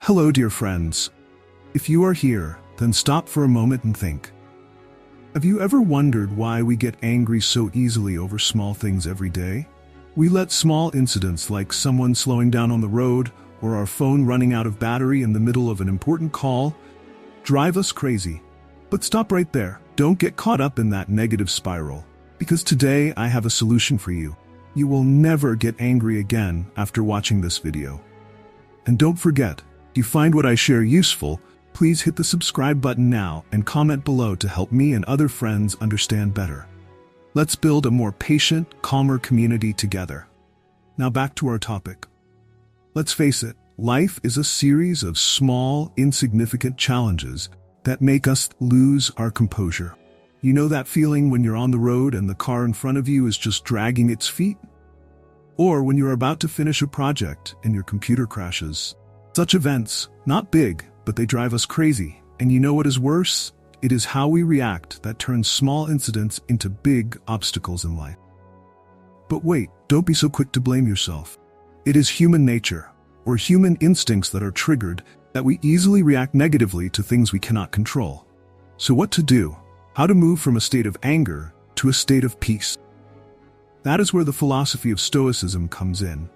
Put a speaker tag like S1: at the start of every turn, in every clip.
S1: Hello, dear friends. If you are here, then stop for a moment and think. Have you ever wondered why we get angry so easily over small things every day? We let small incidents like someone slowing down on the road or our phone running out of battery in the middle of an important call drive us crazy. But stop right there. Don't get caught up in that negative spiral. Because today I have a solution for you. You will never get angry again after watching this video. And don't forget, if you find what I share useful, please hit the subscribe button now and comment below to help me and other friends understand better. Let's build a more patient, calmer community together. Now back to our topic. Let's face it, life is a series of small, insignificant challenges that make us lose our composure. You know that feeling when you're on the road and the car in front of you is just dragging its feet? Or when you're about to finish a project and your computer crashes. Such events, not big, but they drive us crazy. And you know what is worse? It is how we react that turns small incidents into big obstacles in life. But wait, don't be so quick to blame yourself. It is human nature, or human instincts that are triggered, that we easily react negatively to things we cannot control. So what to do? How to move from a state of anger to a state of peace? That is where the philosophy of Stoicism comes in.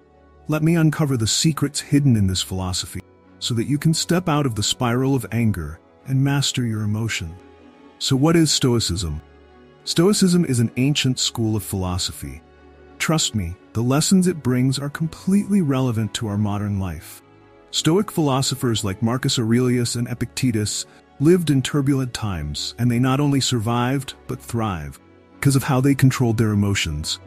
S1: Let me uncover the secrets hidden in this philosophy, so that you can step out of the spiral of anger and master your emotion. So what is Stoicism? Stoicism is an ancient school of philosophy. Trust me, the lessons it brings are completely relevant to our modern life. Stoic philosophers like Marcus Aurelius and Epictetus lived in turbulent times, and they not only survived, but thrived, because of how they controlled their emotions.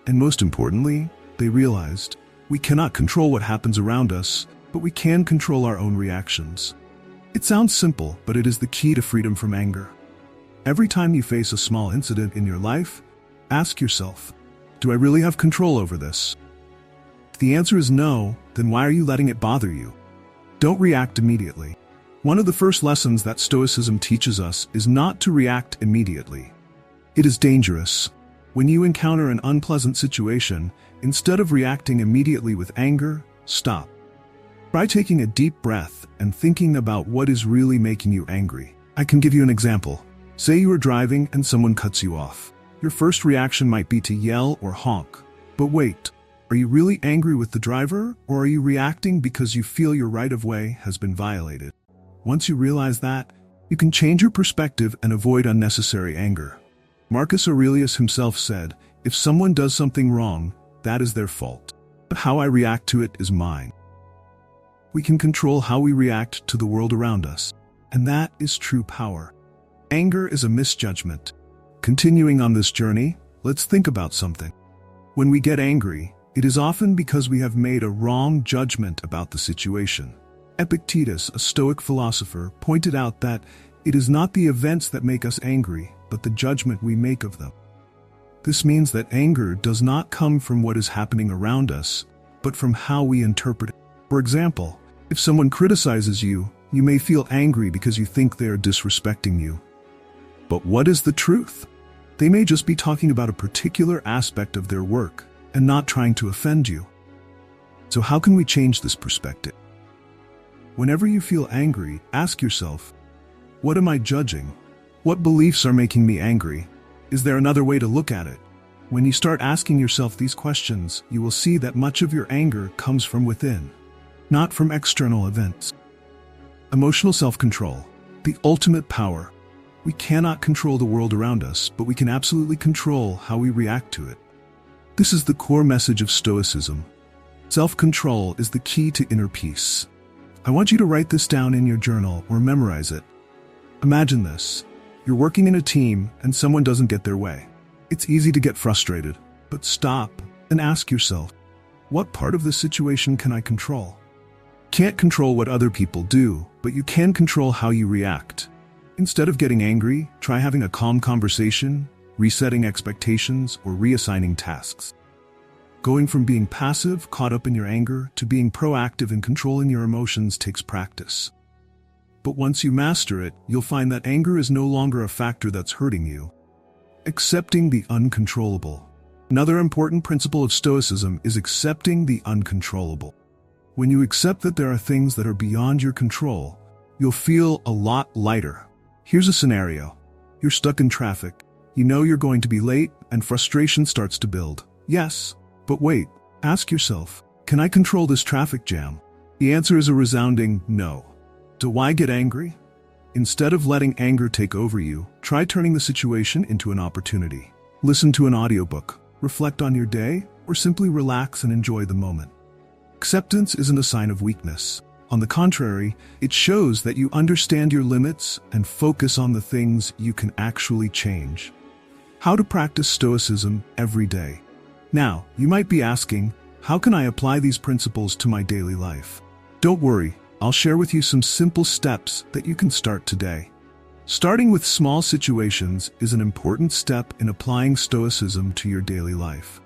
S1: And most importantly, they realized, we cannot control what happens around us, but we can control our own reactions. It sounds simple, but it is the key to freedom from anger. Every time you face a small incident in your life, ask yourself, do I really have control over this? If the answer is no, then why are you letting it bother you? Don't react immediately. One of the first lessons that Stoicism teaches us is not to react immediately. It is dangerous. When you encounter an unpleasant situation, instead of reacting immediately with anger, stop. Try taking a deep breath and thinking about what is really making you angry. I can give you an example. Say you are driving and someone cuts you off. Your first reaction might be to yell or honk. But wait, are you really angry with the driver, or are you reacting because you feel your right of way has been violated? Once you realize that, you can change your perspective and avoid unnecessary anger. Marcus Aurelius himself said, if someone does something wrong, that is their fault. But how I react to it is mine. We can control how we react to the world around us, and that is true power. Anger is a misjudgment. Continuing on this journey, let's think about something. When we get angry, it is often because we have made a wrong judgment about the situation. Epictetus, a Stoic philosopher, pointed out that it is not the events that make us angry, but the judgment we make of them. This means that anger does not come from what is happening around us, but from how we interpret it. For example, if someone criticizes you, you may feel angry because you think they are disrespecting you. But what is the truth? They may just be talking about a particular aspect of their work and not trying to offend you. So how can we change this perspective? Whenever you feel angry, ask yourself, what am I judging? What beliefs are making me angry? Is there another way to look at it? When you start asking yourself these questions, you will see that much of your anger comes from within, not from external events. Emotional self-control, the ultimate power. We cannot control the world around us, but we can absolutely control how we react to it. This is the core message of Stoicism. Self-control is the key to inner peace. I want you to write this down in your journal or memorize it. Imagine this. You're working in a team and someone doesn't get their way. It's easy to get frustrated, but stop and ask yourself, what part of this situation can I control? Can't control what other people do, but you can control how you react. Instead of getting angry, try having a calm conversation, resetting expectations, or reassigning tasks. Going from being passive, caught up in your anger, to being proactive in controlling your emotions takes practice. But once you master it, you'll find that anger is no longer a factor that's hurting you. Accepting the uncontrollable. Another important principle of Stoicism is accepting the uncontrollable. When you accept that there are things that are beyond your control, you'll feel a lot lighter. Here's a scenario. You're stuck in traffic. You know you're going to be late, and frustration starts to build. Yes, but wait. Ask yourself, can I control this traffic jam? The answer is a resounding no. So why get angry? Instead of letting anger take over you, try turning the situation into an opportunity. Listen to an audiobook, reflect on your day, or simply relax and enjoy the moment. Acceptance isn't a sign of weakness. On the contrary, it shows that you understand your limits and focus on the things you can actually change. How to practice Stoicism every day. Now, you might be asking, how can I apply these principles to my daily life? Don't worry, I'll share with you some simple steps that you can start today. Starting with small situations is an important step in applying Stoicism to your daily life.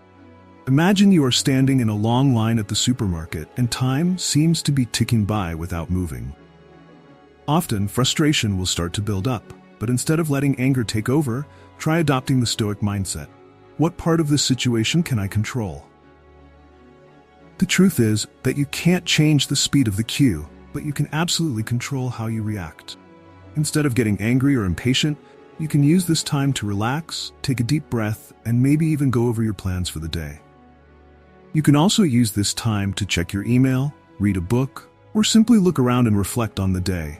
S1: Imagine you are standing in a long line at the supermarket and time seems to be ticking by without moving. Often, frustration will start to build up, but instead of letting anger take over, try adopting the Stoic mindset. What part of this situation can I control? The truth is that you can't change the speed of the queue, but you can absolutely control how you react. Instead of getting angry or impatient, you can use this time to relax, take a deep breath, and maybe even go over your plans for the day. You can also use this time to check your email, read a book, or simply look around and reflect on the day.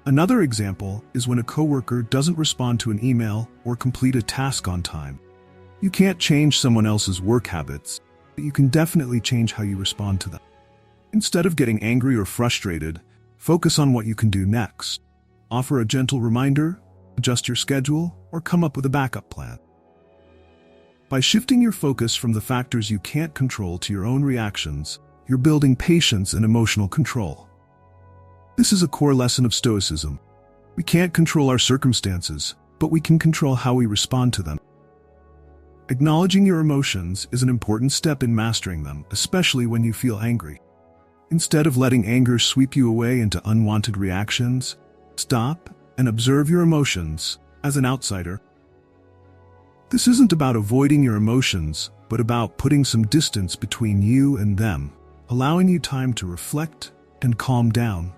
S1: Another example is when a coworker doesn't respond to an email or complete a task on time. You can't change someone else's work habits, but you can definitely change how you respond to them. Instead of getting angry or frustrated, focus on what you can do next. Offer a gentle reminder, adjust your schedule, or come up with a backup plan. By shifting your focus from the factors you can't control to your own reactions, you're building patience and emotional control. This is a core lesson of Stoicism. We can't control our circumstances, but we can control how we respond to them. Acknowledging your emotions is an important step in mastering them, especially when you feel angry. Instead of letting anger sweep you away into unwanted reactions, stop and observe your emotions as an outsider. This isn't about avoiding your emotions, but about putting some distance between you and them, allowing you time to reflect and calm down.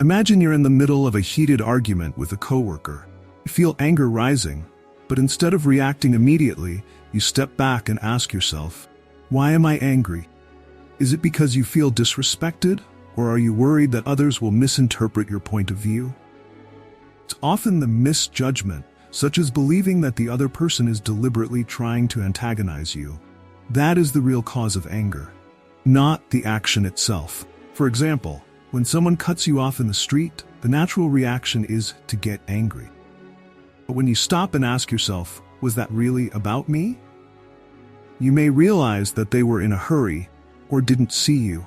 S1: Imagine you're in the middle of a heated argument with a coworker. You feel anger rising, but instead of reacting immediately, you step back and ask yourself, why am I angry? Is it because you feel disrespected, or are you worried that others will misinterpret your point of view? It's often the misjudgment, such as believing that the other person is deliberately trying to antagonize you. That is the real cause of anger, not the action itself. For example, when someone cuts you off in the street, the natural reaction is to get angry. But when you stop and ask yourself, was that really about me? You may realize that they were in a hurry or didn't see you.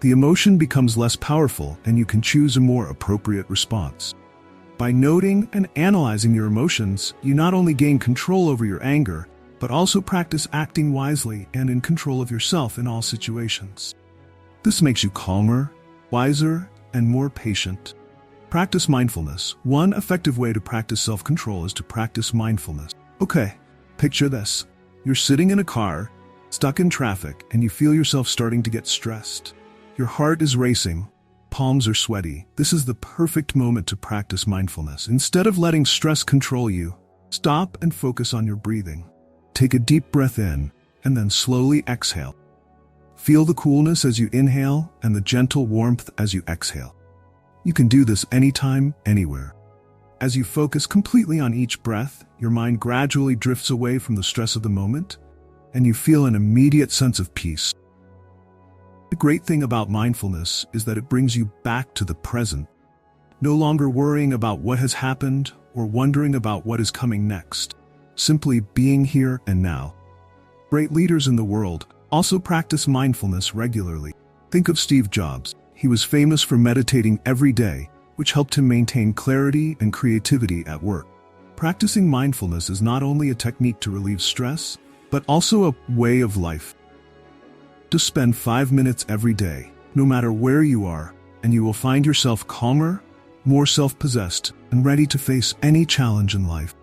S1: The emotion becomes less powerful and you can choose a more appropriate response. By noting and analyzing your emotions, you not only gain control over your anger, but also practice acting wisely and in control of yourself in all situations. This makes you calmer, wiser, and more patient. Practice mindfulness. One effective way to practice self-control is to practice mindfulness. Okay, picture this. You're sitting in a car, stuck in traffic, and you feel yourself starting to get stressed. Your heart is racing, palms are sweaty. This is the perfect moment to practice mindfulness. Instead of letting stress control you, stop and focus on your breathing. Take a deep breath in, and then slowly exhale. Feel the coolness as you inhale and the gentle warmth as you exhale. You can do this anytime, anywhere. As you focus completely on each breath, your mind gradually drifts away from the stress of the moment, and you feel an immediate sense of peace. The great thing about mindfulness is that it brings you back to the present, no longer worrying about what has happened or wondering about what is coming next, simply being here and now. Great leaders in the world also practice mindfulness regularly. Think of Steve Jobs. He was famous for meditating every day, which helped him maintain clarity and creativity at work. Practicing mindfulness is not only a technique to relieve stress, but also a way of life. Just spend 5 minutes every day, no matter where you are, and you will find yourself calmer, more self-possessed, and ready to face any challenge in life.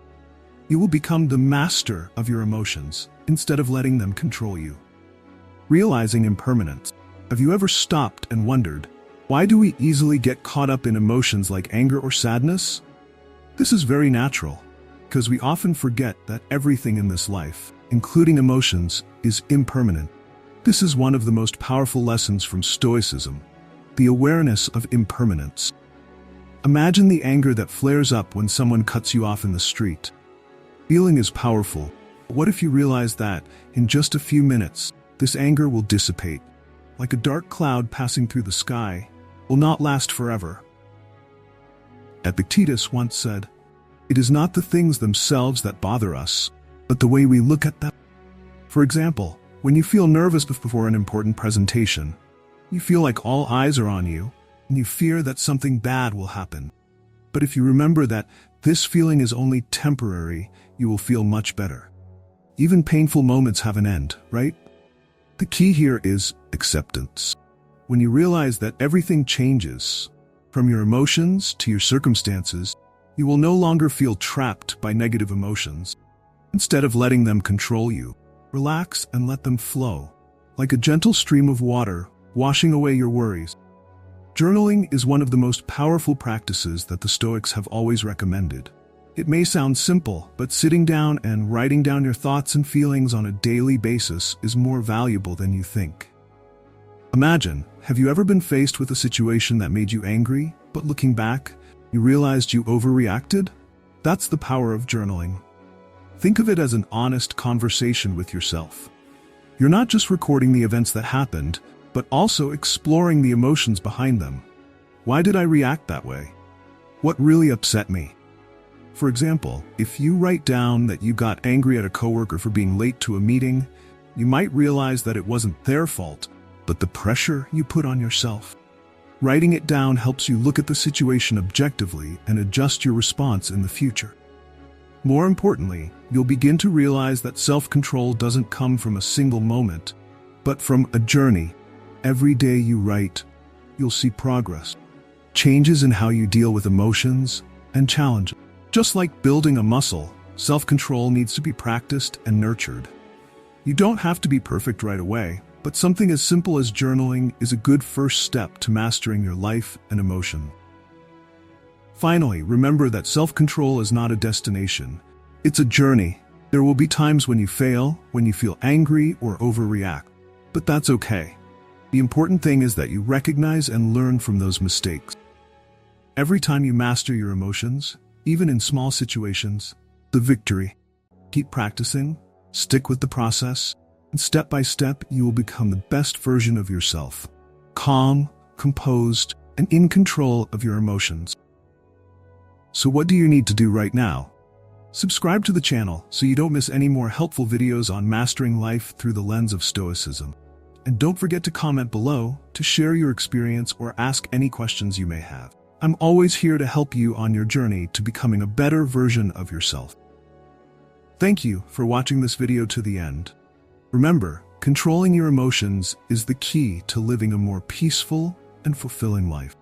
S1: You will become the master of your emotions, instead of letting them control you. Realizing impermanence. Have you ever stopped and wondered, why do we easily get caught up in emotions like anger or sadness? This is very natural, because we often forget that everything in this life, including emotions, is impermanent. This is one of the most powerful lessons from Stoicism, the awareness of impermanence. Imagine the anger that flares up when someone cuts you off in the street. Feeling is powerful, but what if you realize that, in just a few minutes, this anger will dissipate? Like a dark cloud passing through the sky, will not last forever. Epictetus once said, "It is not the things themselves that bother us, but the way we look at them." For example, when you feel nervous before an important presentation, you feel like all eyes are on you, and you fear that something bad will happen. But if you remember that this feeling is only temporary, you will feel much better. Even painful moments have an end, right? The key here is acceptance. When you realize that everything changes, from your emotions to your circumstances, you will no longer feel trapped by negative emotions. Instead of letting them control you, relax and let them flow, like a gentle stream of water, washing away your worries. Journaling is one of the most powerful practices that the Stoics have always recommended. It may sound simple, but sitting down and writing down your thoughts and feelings on a daily basis is more valuable than you think. Imagine, have you ever been faced with a situation that made you angry, but looking back, you realized you overreacted? That's the power of journaling. Think of it as an honest conversation with yourself. You're not just recording the events that happened, but also exploring the emotions behind them. Why did I react that way? What really upset me? For example, if you write down that you got angry at a coworker for being late to a meeting, you might realize that it wasn't their fault, but the pressure you put on yourself. Writing it down helps you look at the situation objectively and adjust your response in the future. More importantly, you'll begin to realize that self-control doesn't come from a single moment, but from a journey. Every day you write, you'll see progress, changes in how you deal with emotions and challenges. Just like building a muscle, self-control needs to be practiced and nurtured. You don't have to be perfect right away, but something as simple as journaling is a good first step to mastering your life and emotion. Finally, remember that self-control is not a destination. It's a journey. There will be times when you fail, when you feel angry or overreact, but that's okay. The important thing is that you recognize and learn from those mistakes. Every time you master your emotions, even in small situations, the victory. Keep practicing, stick with the process, and step by step you will become the best version of yourself. Calm, composed, and in control of your emotions. So what do you need to do right now? Subscribe to the channel so you don't miss any more helpful videos on mastering life through the lens of Stoicism. And don't forget to comment below to share your experience or ask any questions you may have. I'm always here to help you on your journey to becoming a better version of yourself. Thank you for watching this video to the end. Remember, controlling your emotions is the key to living a more peaceful and fulfilling life.